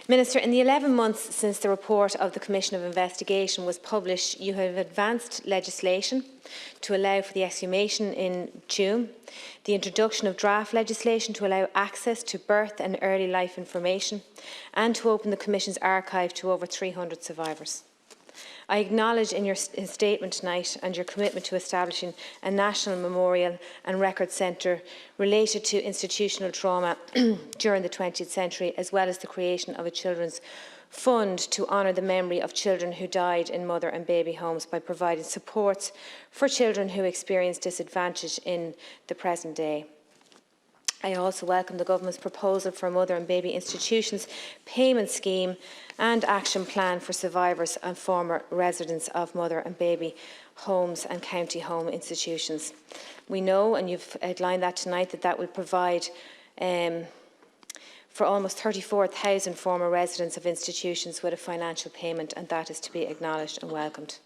Minister, in the 11 months since the report of the Commission of Investigation was published, you have advanced legislation to allow for the exhumation in June, the introduction of draft legislation to allow access to birth and early life information, and to open the Commission's archive to over 300 survivors. I acknowledge in your statement tonight and your commitment to establishing a national memorial and record centre related to institutional trauma during the 20th century, as well as the creation of a children's fund to honour the memory of children who died in mother and baby homes by providing supports for children who experience disadvantage in the present day. I also welcome the Government's proposal for a mother and baby institutions payment scheme and action plan for survivors and former residents of mother and baby homes and county home institutions. We know, and you've outlined that tonight, that will provide for almost 34,000 former residents of institutions with a financial payment, and that is to be acknowledged and welcomed.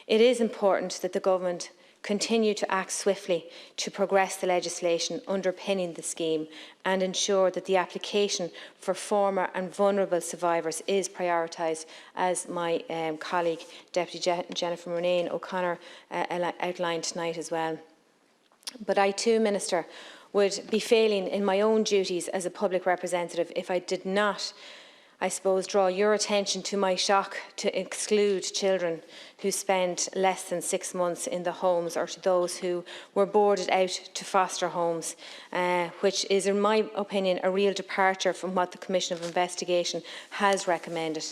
It is important that the Government continue to act swiftly to progress the legislation underpinning the scheme and ensure that the application for former and vulnerable survivors is prioritised, as my colleague Deputy Jennifer Murnane O'Connor outlined tonight as well. But I too, Minister, would be failing in my own duties as a public representative if I did not, I suppose, draw your attention to my shock to exclude children who spent less than 6 months in the homes, or to those who were boarded out to foster homes, which is, in my opinion, a real departure from what the Commission of Investigation has recommended.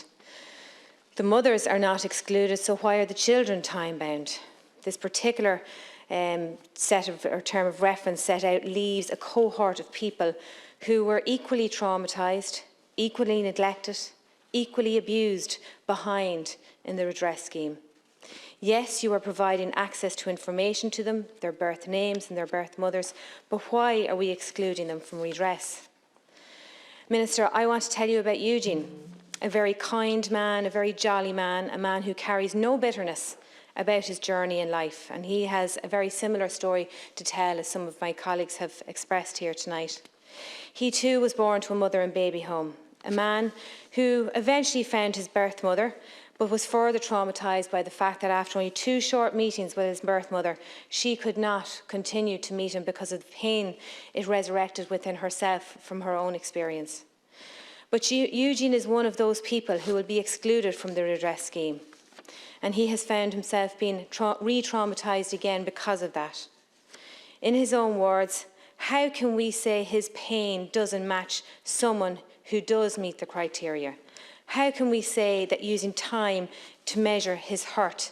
The mothers are not excluded, so why are the children time-bound? This particular term of reference set out leaves a cohort of people who were equally traumatised, equally neglected, equally abused behind in the redress scheme. Yes, you are providing access to information to them, their birth names and their birth mothers, but why are we excluding them from redress? Minister, I want to tell you about Eugene, a very kind man, a very jolly man, a man who carries no bitterness about his journey in life, and he has a very similar story to tell, as some of my colleagues have expressed here tonight. He too was born to a mother and baby home, a man who eventually found his birth mother, but was further traumatised by the fact that after only 2 short meetings with his birth mother, she could not continue to meet him because of the pain it resurrected within herself from her own experience. But Eugene is one of those people who will be excluded from the redress scheme, and he has found himself being re-traumatised again because of that. In his own words, how can we say his pain doesn't match someone who does meet the criteria? How can we say that using time to measure his hurt?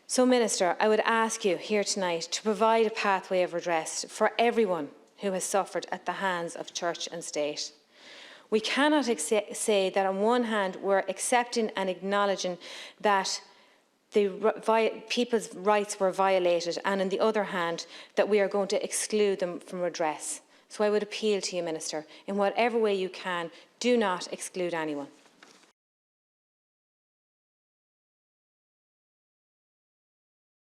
So, Minister, I would ask you here tonight to provide a pathway of redress for everyone who has suffered at the hands of church and state. We cannot say that on one hand we're accepting and acknowledging that people's rights were violated, and on the other hand that we are going to exclude them from redress. So I would appeal to you, Minister, in whatever way you can, do not exclude anyone.